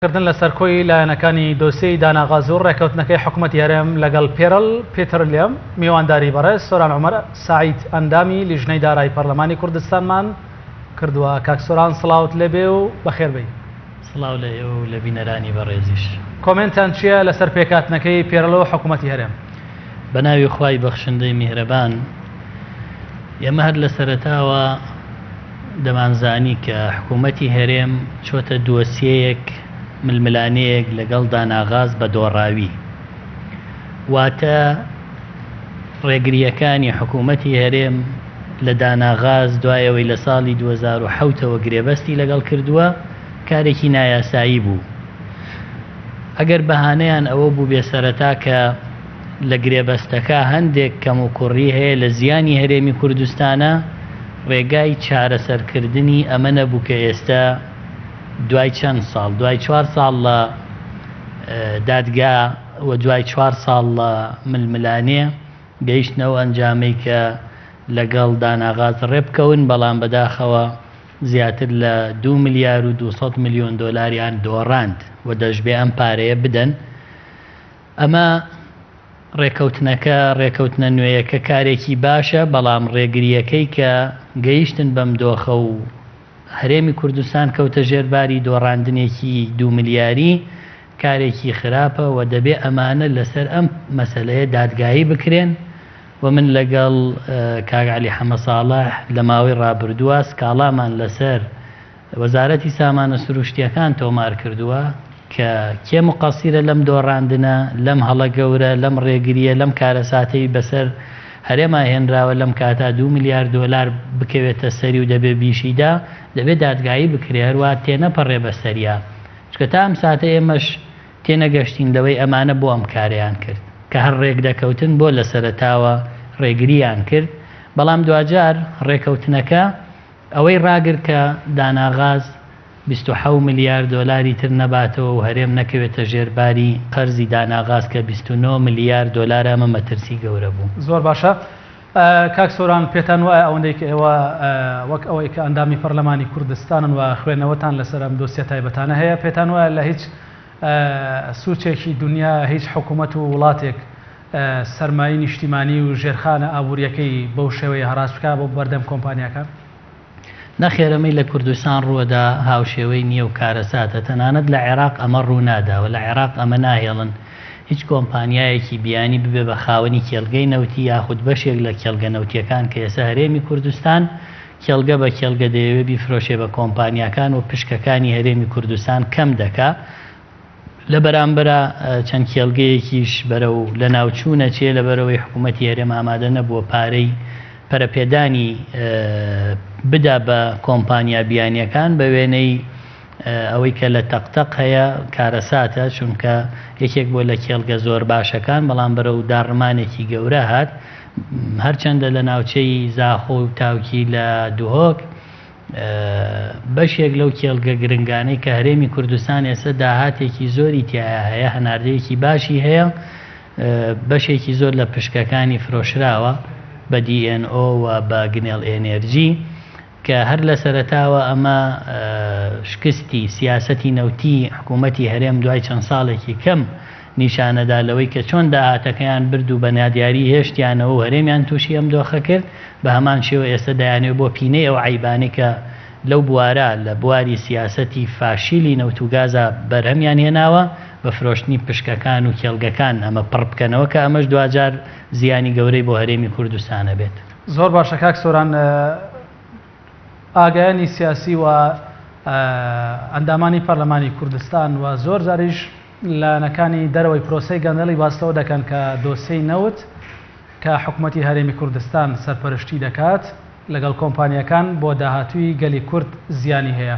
کردن لەسەر کۆی لایەنەکانی دۆسیەی داناغاز و ڕێکەوتنەکەی حکوومەتی هەرێم لەگەڵ پێترلیەم میوانداری بەڕێز سۆران عومەر سعید ئەندامی لیژنەی دارایی پەرلەمانی کوردستانمان کردووە. کاک سۆران سڵاوت لێبێ و بەخێربێی. سڵاو لە ئێوە و لە بینەرانی بەڕێزیش. کۆمنتان چییە لەسەر پێکاتنەکەی پێرەڵەوە حکوومەتی هەرێم؟ بە ناوی خوای بەخشندەی میهرەبان، ئێمە هەر لە سەرەتاوە دەمانزانی کە حکوومەتی هەرێم چۆتە دۆسیەیەک ململانەیەک لەگەڵ داناغاز بە دۆڕاوی، واتە ڕێگریەکانی حکوومەتی هەرێم لە داناغاز دوایەوەی لە ساڵی 2007ەوە گرێبەستی لەگەڵ کردووە، کارێکی نایاسایی بوو. ئەگەر بەهانەیان ئەوە بوو بێسەرەتا کە لە گرێبەستەکە هەندێک کەم و کوڕی هەیە لە زیانی هەرێمی کوردستانە، ڕێگای چارەسەرکردنی ئەمە نەبوو کە ئێستا دوای چەند ساڵ، دوای 4 ساڵ لە دادگا و دوای 4 ساڵ لە ململانێ گەیشتنەوە ئەنجامەی کە لەگەڵ داناغاز ڕێبکەون، بەڵام بەداخەوە زیاتر لە 2 ملیار و 200 میلیۆن دۆلاریان دۆڕاند و دەشبێ ئەم پارەیە بدەن. ئەمە ڕێکەوتنە نوێیەکە کارێکی باشە، بەڵام ڕێگریەکەی کە گەیشتن بەم دۆخە و هەرێمی کوردستان کەوتە ژێرباری دۆڕاندنێکی 2 ملیاری کارێکی خراپە و دەبێ ئەمانە لەسەر ئەم مەسەلەیە دادگایی بکرێن. و من لەگەڵ کاک عەلی حەمە ساڵح لە ماوەی ڕابردووە سکاڵامان لەسەر وەزارەتی سامانە سروشتیەکان تۆمار کردووە کە کێ مقەسیرە لەم دۆڕاندنە، لەم هەڵە گەورە، لەم ڕێگریە، لەم کارەساتەی بەسەر هەرێما هێنراوە لەم کاتا 2 ملیار دۆلار بکەوێتە سەری و دەبێ بیشیدا، دەبێت دادگایی بکرێ، هەروە تێنەپەڕێ بەسەریا. چکە تا ئەم ساتە ئێمەش تێنەگەشتین لەوەی ئەمانە بۆ ئەم کاریان کرد کە هەر ڕێک دەکەوتن بۆ لە سەرەتاوە ڕێگریان کرد. بەڵام دوجار ڕێکەوتنەکە ئەوەی ڕاگرت کە داناغاز 27 ملیار دۆلاری تر نەباتەوە و هەرێم نەکەوێتە ژێرباری قەرزی داناغاز کە 29 ملیار دۆلار ئەمە مەترسی گەورە بوو. زۆر باشە. کاک سۆران، پێتان وایە ئەوەندەی کە ئێوە وەک ئەوەی کە ئەندامی پەرلەمانی کوردستانن و خوێندنەوەتان لەسەر ئەم دۆسیە تایبەتانە هەیە، پێتان وایە لە هیچ سوچێکی دنیا هیچ حکوومەت و وڵاتێک سەرمایی نیشتیمانی و ژێرخانە ئابوووریەکەی بەو شێوەیە هەڕاست بکات بۆ بەردەم کۆمپانیاکان؟ نەخێرەمەی لە کوردستان ڕووەدا هاوشێوەی نییە و کارەساتە، تەنانەت لە عێراق ئەمە ڕوونادا و لە عێراق ئەمە ناهێڵن هیچ کۆمپانیایەکی بیانی ببێ بە خاوەنی کێڵگەی نەوتی یاخود بەشێک لە کێڵگە نەوتیەکان کە ئێستا هەرێمی کوردستان کێڵگە بە کێڵگە دەیەوێ بیفرۆشێ بە کۆمپانیاکان و پشکەکانی هەرێمی کوردستان کەم دەکا. لە بەرامبەرە چەند کێڵگەیەکیش بەرەو لە ناوچوونە چێ لە بەرەوەی حکوومەتی هەرێم ئامادە نەبووە پارەی پەرەپێدانی بدا بە کۆمپانیا بیانیەکان بە وێنەی ئەوەی کە لە تەقتەق هەیە کارەساتە، چونکە یەکێک بۆ لە کێڵگە زۆر باشەکان، بەڵام بەرە و داڕمانێکی گەورە هات. هەرچەندە لە ناوچەی زاخۆ و تاوکی لە دوهۆک بەشێک لەو کێڵگە گرنگانەی کە هەرێمی کوردستان ئێستا داهاتێکی زۆری تایە هەیە، هەناردەیەکی باشی هەیە، بەشێکی زۆر لە پشکەکانی فرۆشراوە بە DNO و بە گنێڵ ئێنێرجی کە هەر لە سەرەتاوە ئەمە شکستی سیاسەتی نەوتی حکوومەتی هەرێم دوای چەند ساڵێکی کەم نیشانەدا لەوەی کە چۆن داهاتەکەیان برد و بە نادیاری هێشتیانەوە و هەرێمیان تووشی ئەم دۆخە کرد. بە هەمان شێوە ئێستا دایانێت بۆ پینەی ئەو عیبانەی کە لەو بوارە لە بواری سیاسەتی فاشیلی نەوتوگازە بەرهەمیان هێناوە بە فرۆشتنی پشکەکان و کێڵگەکان ئەمە پڕ بکەنەوە کە ئەمەش دوجار زیانی گەورەی بۆ هەرێمی کوردستانە بێت. زۆر باشە کاک سۆران، ئاگایانی سیاسی و ئەندامانی پەرلەمانی کوردستان و زۆر جاریش لایەنەکانی دەرەوەی پرۆسەی گەندەڵی باستەوە دەکەن کە دۆسیەی نەوت کە حکوومەتی هەرێمی کوردستان سەرپەرشتی دەکات لەگەڵ کۆمپانیەکان بۆ داهاتووی گەلی کورد زیانی هەیە.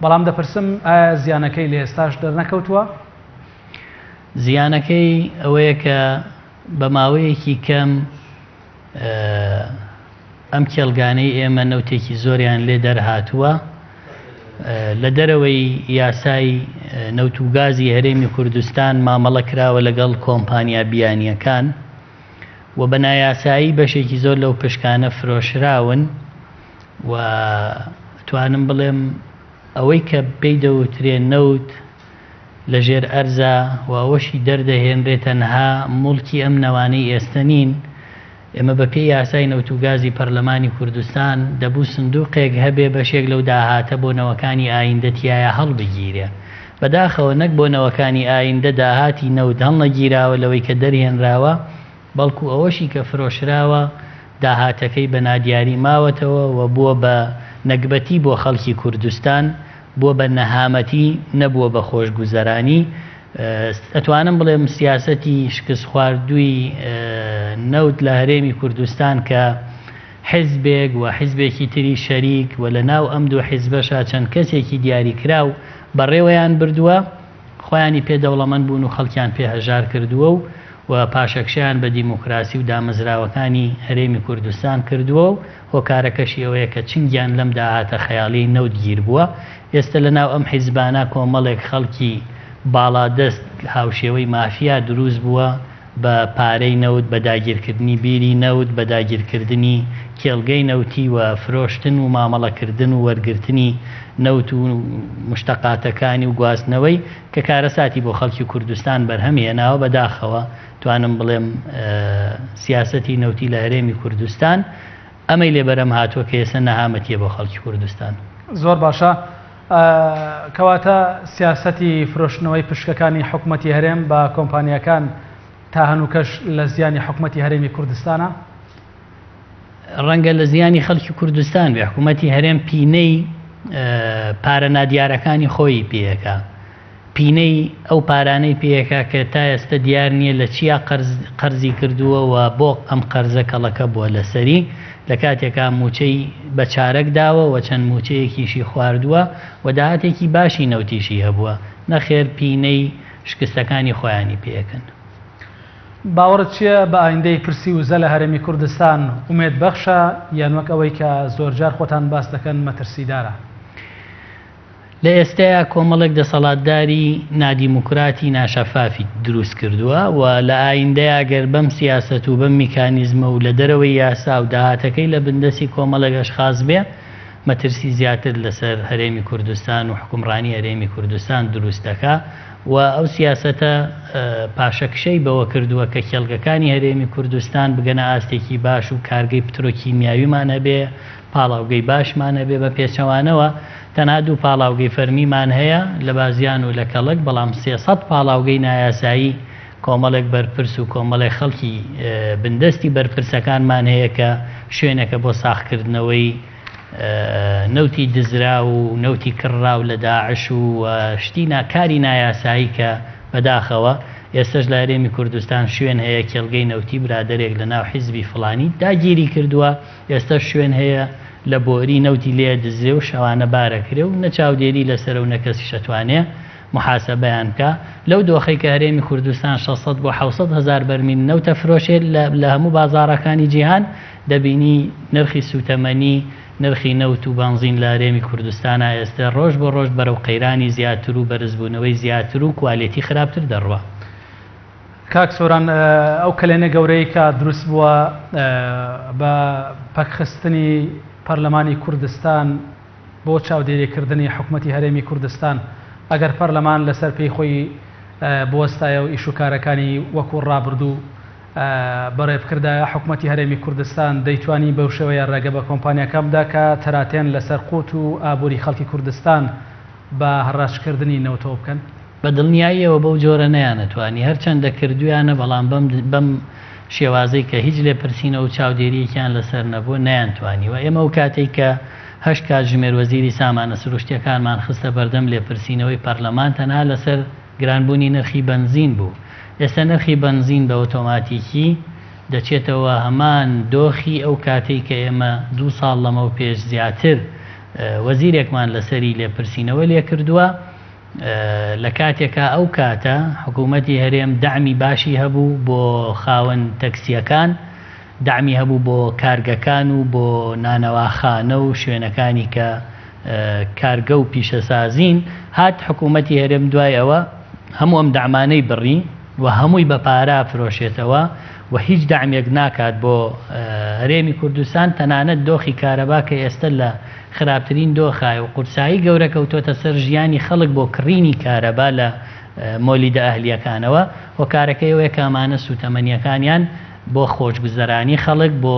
بەڵام دەپرسم ئایا زیانەکەی لە ئێستاش دەرنەکەوتووە؟ زیانەکەی ئەوەیە کە بە ماوەیەکی کەم ئەم کێڵگانەی ئێمە نەوتێکی زۆریان لێ دەرهاتووە لە دەرەوەی یاسای نەوتوگازی هەرێمی کوردستان مامەڵە کراوە لەگەڵ کۆمپانیا بیانیەکان و بە نایاسایی بەشێکی زۆر لەو پشکانە فرۆشراون و توانم بڵێم ئەوەی کە پێی دەوترێ نەوت لەژێر ئەرزە و ئەوەشی دەردەهێنرێت تەنها موڵکی ئەم نەوانەی ئێستا نین. ئێمە بە پێی یاسای نەوتوگازی پەرلەمانی کوردستان دەبوو سندوقێک هەبێ بەشێک لەو داهاتە بۆ نەوەکانی ئایندەتیایە هەڵبگیرێ. بەداخەوە نەک بۆ نەوەکانی ئایندە داهاتی نەوت هەڵنەگیراوە لەوەی کە دەرهێنراوە، بەڵکو ئەوەشی کە فرۆشراوە داهاتەکەی بە نادیاری ماوەتەوە و بووە بە نەکبەتی بۆ خەڵکی کوردستان، بووە بە نەهامەتی نەبووە بە خۆشگوزەرانی. ئەتوانم بڵێم سیاسەتی شکست خواردووی نەوت لە هەرێمی کوردستان کە حیزبێک و حیزبێکی تری شەریک و لە ناو ئەم دوو حیزبەشە چەند کەسێکی دیاریکراو بەڕێوەیان بردووە، خۆیانی پێدەوڵەمەند بوون و خەڵکیان پێهەژار کردووە و پاشەکشیان بە دیموکراسی و دامەزراوەکانی هەرێمی کوردستان کردووە و هۆکارەکەشی ئەوەیە کە چنگیان لەم داهاتە خەیاڵی نەوت گیر بووە. ئێستا لە ناو ئەم حیزبانە کۆمەڵێک خەڵکی باڵادەست هاوشێوەی مافیا دروست بووە بە پارەی نەوت، بە داگیرکردنی بیری نەوت، بە داگیرکردنی کێڵگەی نەوتی و فرۆشتن و مامەڵەکردن و وەرگرتنی نەوت و مشتەقاتەکانی و گواستنەوەی کە کارەساتی بۆ خەڵکی کوردستان بەرهەمهێناوە. بەداخەوە توانم بڵێم سیاسەتی نەوتی لە هەرێمی کوردستان ئەمەی لێبەرەم هاتووە کە ئێستا نەهامەتیە بۆ خەڵکی کوردستان. زۆر باشە. کەواتە سیاسەتی فرۆشتنەوەی پشکەکانی حکوومەتی هەرێم بە کۆمپانیەکان تا هەنووکەش لە زیانی حکوومەتی هەرێمی کوردستانە؟ ڕەنگە لە زیانی خەڵکی کوردستان بێ. حکوومەتی هەرێم پینەی پارە نادیارەکانی خۆی پێیەکە، پینەی ئەو پارانەی پێیەکە کە تا ئێستا دیار نییە لە چیا قەرزی کردووە و بۆ ئەم قەرزە کەڵەکە بووە لەسەری، لە کاتێکا موچەی بە چارەک داوە و چەند موچەیەکیشی خواردووە و داهاتێکی باشی نەوتیشی هەبووە، نەخێر پینەی شکستەکانی خۆیانی پێەکەن. باوەڕت چییە بە ئایندەی پرسی وزە لە هەرێمی کوردستان؟ ئومێد بەخشە یان وەک ئەوەی کە زۆرجار خۆتان باس دەکەن مەترسیدارە؟ لە ئێستایا کۆمەڵێک دەسەڵاتداری نادیموکراتی ناشەفافی دروست کردووە و لە ئایندەیە گەر بەم سیاسەت و بەم میکانیزمە و لە دەرەوەی یاسا و داهاتەکەی لە بندەسی کۆمەڵێک ئەشخاص بێ، مەترسی زیاتر لەسەر هەرێمی کوردستان و حکومڕانی هەرێمی کوردستان دروست دەکا و ئەو سیاسەتە پاشەکشەی بەوە کردووە کە کێڵگەکانی هەرێمی کوردستان بگەنە ئاستێکی باش و کارگەی پترۆکیمیاویمان هەبێ، پاڵاوگەی باشمان هەبێ بە پێچەوانەوە. تەنها دوو پاڵاوگەی فەرمیمان هەیە لە بازیان و لە کەڵک، بەڵام 300 پاڵاوگەی نایاسایی کۆمەڵێک بەرپرس و کۆمەڵێک خەڵکی بندستی بەرپرسەکانمان هەیە کە شوێنەکە بۆ ساختکردنەوەی نەوتی دزرا و نەوتی کڕا و لە داعش و شتی کاری نایاسایی کە بەداخەوە ئێستش لە هەرێمی کوردستان شوێن هەیە کێڵگەی نەوتی برادەرێک لە ناو حیزبی فڵانی داگیری کردووە، ئێستا شوێن هەیە لە بۆری نەوتی لێ دزرێ و شەوانە بارەکرێ و نەچاودێری لەسەر و نەکەسی شەتوانێ محاسەبەیان بکە. لەو دۆخەی کە هەرێمی کوردستان 600 بۆ 700 هزار بەرمیل نەوتە فرۆشێت لە هەموو بازاڕەکانی جیهان، دەبینی نرخی سوتەمەنی نرخی نەوت و بنزین لە هەرێمی کوردستانە ئێستا ڕۆژ بۆ ڕۆژ بەرەو قەیرانی زیاتر و بەرزبوونەوەی زیاتر و کوالێتی خراپتر دەڕوە. کاک سۆران، ئەو کلێنە گەورەی کە دروست بووە بە پەکخستنی پەرلەمانی کوردستان بۆ چاودێریکردنی حکوومەتی هەرێمی کوردستان، ئەگەر پەرلەمان لەسەر پێی خۆی بوەستایە و ئیشوکارەکانی وەکو ڕابردوو بەڕێبکردایە حکوومەتی هەرێمی کوردستان دەیتوانی بەو شێوەیە ڕێگە بە کۆمپانیەکە بدا کە تەراتێن لەسەر قوت و ئابووری خەڵکی کوردستان بە هەڕاشکردنی نەوتەوە بکەن؟ بە دڵنیاییەوە بەو جۆرە نەیانەتوانی، هەرچەندە کردویانە، بەڵام بەم شێوازەی کە هیچ لێپرسینە و چاودێریەکیان لەسەر نەبوو نەیانتوانی. و ئێمە و کاتێک کە 8 کاتژمێر وەزیری سامانە سروشتیەکانمان خستە بەردەم لێپرسینەوەی پەرلەمان تەنها لەسەر گرانبوونی نرخی بنزین بوو. ئێستا نرخی بنزین بە ئۆتۆماتیکی دەچێتەوە هەمان دۆخی ئەو کاتێک کە ئێمە 2 ساڵ لەمە و پێش زیاتر وەزیرێکمان لەسەری لێپرسینەوە لێ کردووە. لە کاتێکە ئەو کاتە حکوومەتی هەرێم دامی باشی هەبوو بۆ خاوەن تەکسیەکان، دامی هەبوو بۆ کارگەکان و بۆ نانەواخانە و شوێنەکانی کە کارگە و پیشەسازین. هات حکوومەتی هەرێم دوای ئەوە هەموو ئەم دامانەی بڕی و هەمووی بە پارا فرۆشێتەوە و هیچ دامێک ناکات بۆ هەرێمی کوردستان. تەنانەت دۆخی کارەبا کە ئێستا لە خراپترین دۆخای و قورسایی گەورە کەوتۆتە سەر ژیانی خەڵک بۆ کڕینی کارەبا لە مۆلیدە ئەهلیەکانەوە و کارەکەیەوەیە کامانە سوتەمەنیەکانیان بۆ خۆشگوزەرانی خەڵک بۆ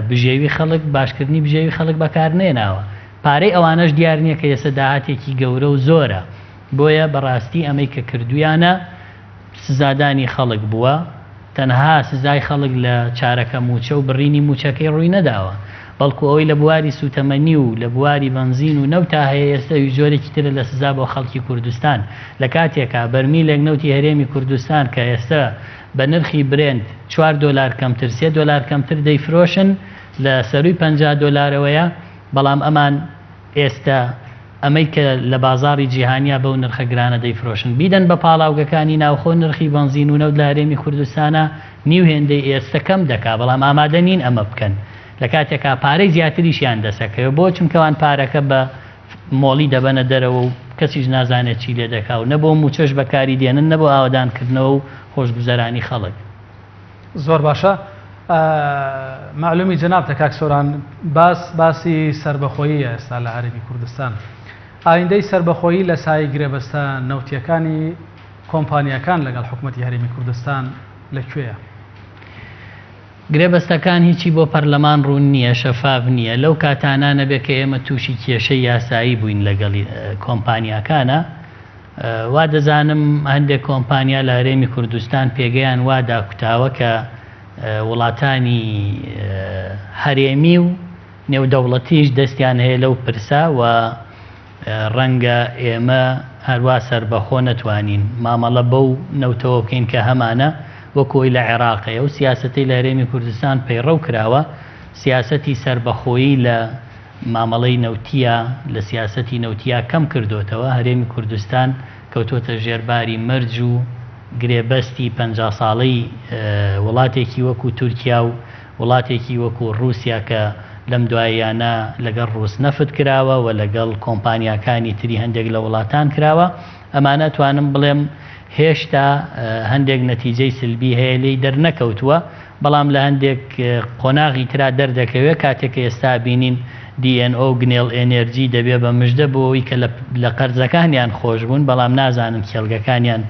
بژێوی خەڵک باشکردنی بژێوی خەڵک بەکار نێناوە پارەی ئەوانەش دیار نییە کە ئێستا داهاتێکی گەورە و زۆرە بۆیە بەڕاستی ئەمەی کە کردویانە سزادانی خەڵک بووە تەنها سزای خەڵک لە چارەکە موچە و بڕینی موچەکەی ڕووی نەداوە بەڵکو ئەوەی لە بواری سوتەمەنی و لە بواری بەنزین و نەوتا هەیە ئێستا جۆرێکی ترە لە سزا بۆ خەڵکی کوردستان لە کاتێکا بەرمیلێک نەوتی هەرێمی کوردستان کە ئێستا بە نرخی برێند 4 دلار کەمتر 3 دلار کەمتر دەیفرۆشن لە سەروی 50 دلارەوەیە بەڵام ئەمان ئێستا ئەمەی کە لە بازاڕی جیهانیا بەو نرخە گرانە دەیفرۆشن بیدەن بە پاڵاوگەکانی ناوخۆ نرخی بەنزین و نەوت لە هەرێمی کوردستانە نیو هێندەی ئێستا کەم دەکا بەڵام ئامادە نین ئەمە بکەن لە کاتێکا پارەی زیاتریشیان دەسەکەوە بۆ چونکەوان پارەکە بە مۆڵی دەبەنە دەرەوە و کەسیش نازانێت چی لێ دەکا و نەبوو موچەش بەکاری دێنن نەبوو ئاوادانکردنەوە و خۆشگوزەرانی خەڵک زۆر باشە معلومی جەنابتە کاک سۆران باسی سربەخۆیی ئێستا لە هەرێمی کوردستان ئایندەی سربەخۆیی لە سای گرێبەستە نەوتیەکانی کۆمپانیەکان لەگەڵ حکوومەتی هەرێمی کوردستان لەکوێیە گرێبەستەکان هیچی بۆ پەرلەمان ڕوون نییە شەفاف نییە لەو کاتانانە بێ کە ئێمە تووشی کێشەی یاسایی بووین لەگەڵی کۆمپانیەکانە وا دەزانم هەندێک کۆمپانیا لە هەرێمی کوردستان پێگەیان وا داکوتاوە کە وڵاتانی هەرێمی و نێودەوڵەتیش دەستیان هەیە لەو پرسا و ڕەنگە ئێمە هەروە سەربەخۆ نەتوانین مامەڵە بەو نەوتەوە بکەین کە هەمانە وەکۆی لە عێراقەیە و سیاسەتی لە هەرێمی کوردستان پەیڕەو کراوە سیاسەتی سەربەخۆیی لە مامەڵەی نەوتیە لە سیاسەتی نەوتیا کەم کردوتەوە هەرێمی کوردستان کەوتۆتە ژێرباری مەرج و گرێبەستی 50 ساڵەی وڵاتێکی وەکو تورکیا و وڵاتێکی وەکو رووسیا کە لەم دواییانە لەگەڵ ڕووس نەفت کراوە و لەگەڵ کۆمپانیاکانی تری هەندێک لە وڵاتان کراوە ئەمانە توانم بڵێم هێشتا هەندێک نەتیجەی سلبی هەیە لێی دەرنەکەوتووە بەڵام لە هەندێک قۆناغی ترا دەردەکەوێت کاتێک ئێستا بینین DNO گنێڵ ئێنێرجی دەبێ بە مژدە بۆەوەی کە لە قەرزەکانیان خۆش بوون بەڵام نازانن کێڵگەکانیان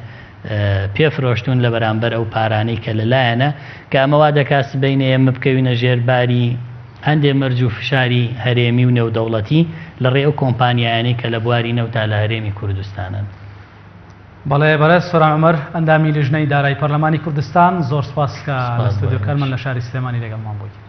پێفرۆشتون لە بەرامبەر ئەو پارانەی کە لەلایەنە کە ئەمەوا دەکات سبەینە ئێمە بکەوینە ژێرباری هەندێک مەرج و فشاری هەرێمی و نێودەوڵەتی لە ڕێ ئەو کۆمپانیایانەی کە لە بواری نەوتا لە هەرێمی کوردستانن. بەڵێ بەڕێز سۆران عومەر ئەندامی لیژنەی دارایی پەرلەمانی کوردستان زۆر سپاس کە لە ستودیۆ کارمان لە شاری سلێمانی لەگەڵمان بوویت.